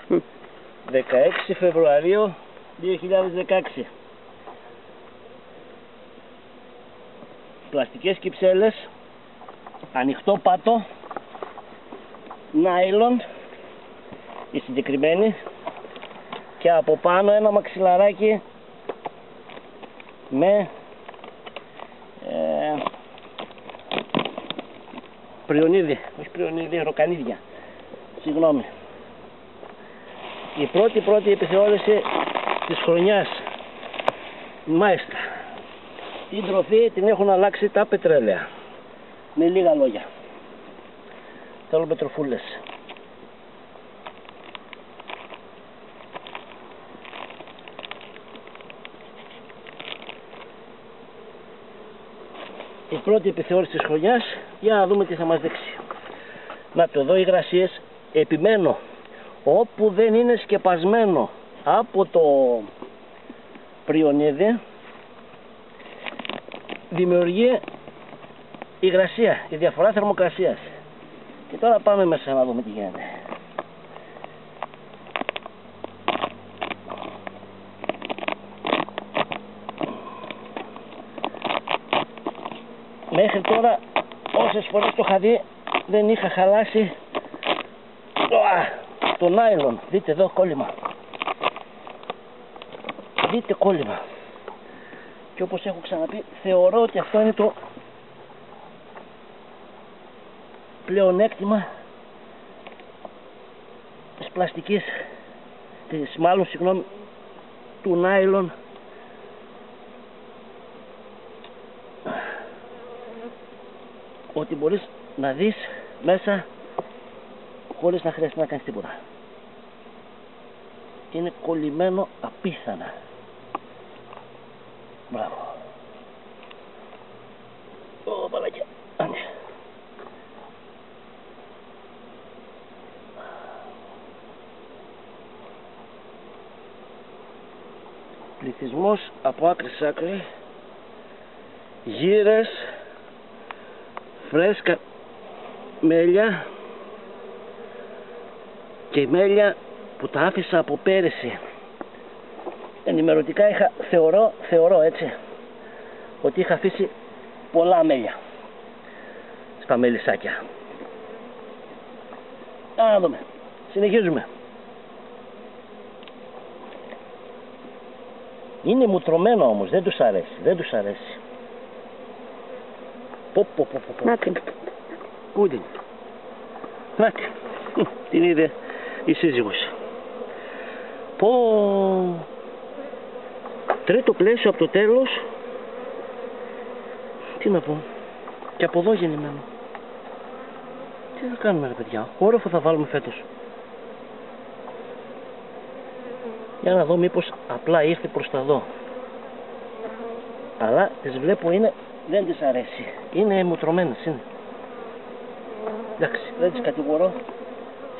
16 Φεβρουαρίου 2016. Πλαστικές κυψέλες, ανοιχτό πάτο, νάιλον η συγκεκριμένη, και από πάνω ένα μαξιλαράκι με πριονίδι, όχι πριονίδι, ροκανίδια, συγγνώμη. Η πρώτη επιθεώρηση της χρονιάς, μάλιστα. Την τροφή την έχουν αλλάξει τα πετρέλαια, με λίγα λόγια. Θέλουμε τροφούλες. Η πρώτη επιθεώρηση της χρονιάς, για να δούμε τι θα μας δείξει. Να το δω, υγρασίες, επιμένω, όπου δεν είναι σκεπασμένο από το πριονίδι, δημιουργεί υγρασία, η διαφορά θερμοκρασίας. Και τώρα πάμε μέσα να δούμε τι γίνεται. Μέχρι τώρα όσες φορές το είχα δει δεν είχα χαλάσει το νάιλον. Δείτε εδώ κόλλημα. Δείτε κόλλημα. Και όπως έχω ξαναπεί, θεωρώ ότι αυτό είναι το πλεονέκτημα της πλαστικής, του νάιλον, ότι μπορείς να δεις μέσα χωρίς να χρειαστεί να κάνεις τίποτα. Είναι κολλημένο απίθανα. Μπράβο. Ω, παλάκια. Άντε. Πληθυσμός από άκρη σ' άκρη. Γύρες, φρέσκα μέλια και μέλια που τα άφησα από πέρυσι. Ενημερωτικά θεωρώ έτσι, ότι είχα αφήσει πολλά μέλια στα μελισσάκια. Να δούμε. Συνεχίζουμε. Είναι μουτρωμένο όμως, δεν τους αρέσει. Νάτι. Πού είναι? Νάτι. Την είδε η σύζυγος. Τρίτο πλαίσιο από το τέλος. Τι να πω. Και από εδώ γεννημένο. Τι θα κάνουμε ρε παιδιά? Όροφο θα βάλουμε φέτος. Για να δω μήπως απλά ήρθε προς τα δω. Αλλά τις βλέπω δεν τις αρέσει. Είναι μουτρωμένες είναι. Εντάξει, δεν τις κατηγορώ.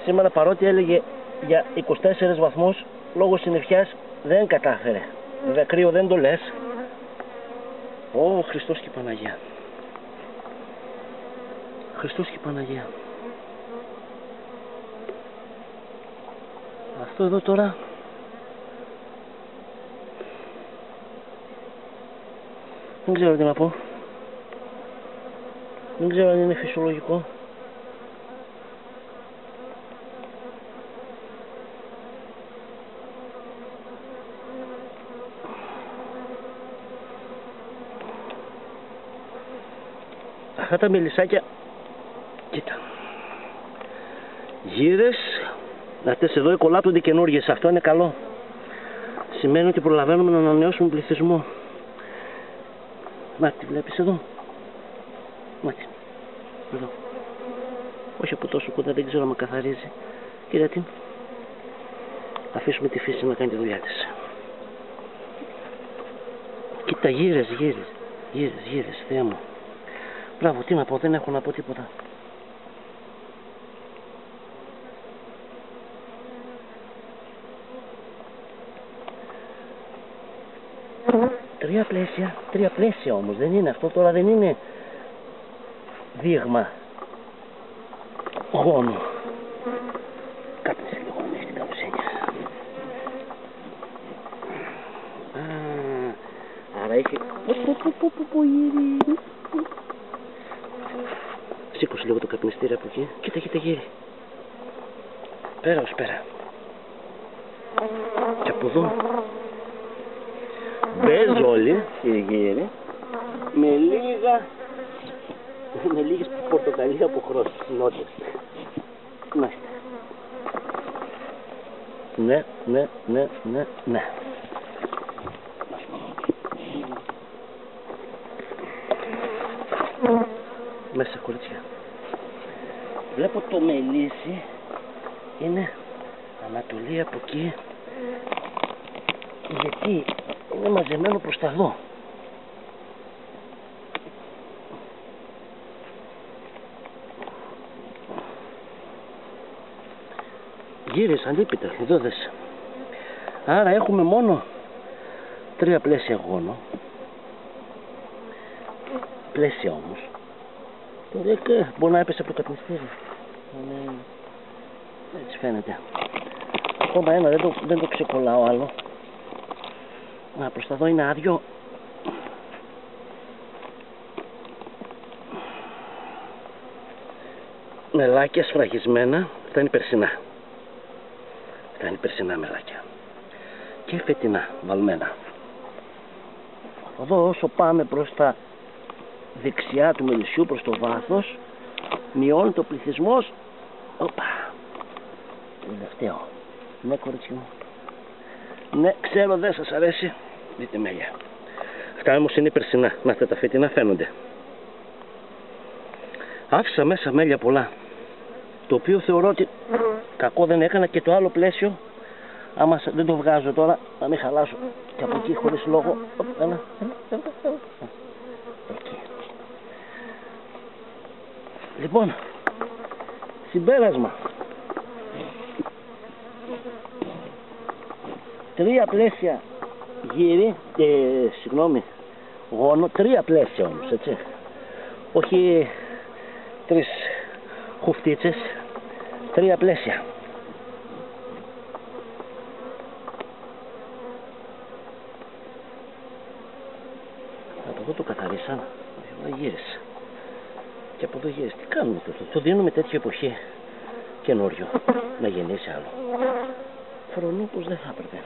Σήμερα παρότι έλεγε για 24 βαθμούς, λόγω συννεφιάς δεν κατάφερε. Βέβαια κρύο δεν το λες. Ω, Χριστός και Παναγία. Χριστός και Παναγία. Αυτό εδώ τώρα δεν ξέρω τι να πω. Δεν ξέρω αν είναι φυσιολογικό. Αυτά τα μελισσάκια, κοίτα, γύρες, αυτές εδώ κολλάπτονται καινούργιες. Αυτό είναι καλό. Σημαίνει ότι προλαβαίνουμε να ανανεώσουμε πληθυσμό. Να τη βλέπεις εδώ. Να τη. Εδώ. Όχι από τόσο κοντά, δεν ξέρω αν με καθαρίζει. Κοίτα την. Αφήσουμε τη φύση να κάνει τη δουλειά της. Κοίτα, γύρες, Θεέ μου. Μπράβο, τι να πω, δεν έχω να πω τίποτα. Τρία πλαίσια όμως, δεν είναι αυτό τώρα, δεν είναι δείγμα γόνου. Κάπνισε λίγο να έχει την καλοσύνη. Πω γύρι. Σήκωσε λίγο το καπνιστήρι από εκεί. Κοίτα γύρι. Πέρα ως πέρα. Και από εδώ μπεζόλι, κύριε γύρι, με λίγες πορτοκαλί από νότες. Μάλιστα. Ναι. Μέσα κορίτσια. Βλέπω το μελίσι είναι ανατολή από εκεί, γιατί είναι μαζεμένο προς τα εδώ. Γύρες αλίπητα, εδώ δες. Άρα έχουμε μόνο 3 πλαίσια γόνο. Πλαίσια όμως. Μπορεί να έπεσε από το καπνιστήρι. Έτσι φαίνεται. Ακόμα ένα, δεν το ξεκολλάω άλλο. Να, προς τα εδώ είναι άδειο. Μελάκια σφραγισμένα. Αυτά είναι περσινά. Αυτά είναι περσινά μελάκια. Και φετινά βαλμένα. Εδώ όσο πάμε προς τα δεξιά του μελισσιού, προς το βάθος, μειώνει το πληθυσμός. Οπα. Τελευταίο. Ναι, κορίτσι μου. Ναι, ξέρω, δεν σας αρέσει. Δείτε μέλια. Αυτά όμως είναι περσινά. Να, αυτά τα φετινά φαίνονται. Άφησα μέσα μέλια πολλά. Το οποίο θεωρώ ότι κακό δεν έκανα, και το άλλο πλαίσιο, άμα δεν το βγάζω τώρα, να μην χαλάσω και από εκεί χωρίς λόγο. Ένα. Εκεί. Λοιπόν, συμπέρασμα. 3 πλαίσια γύρι, γόνο, 3 πλαίσια όμως, έτσι. Όχι 3 χουφτίτσες, 3 πλαίσια. Από εδώ το καθαρίσαν, εδώ γύρισε. Και από εδώ γύρισε. Τι κάνουμε αυτό? Το δίνουμε τέτοια εποχή καινούριο, να γεννήσει άλλο. Φρονού πως δεν θα έπρεπε.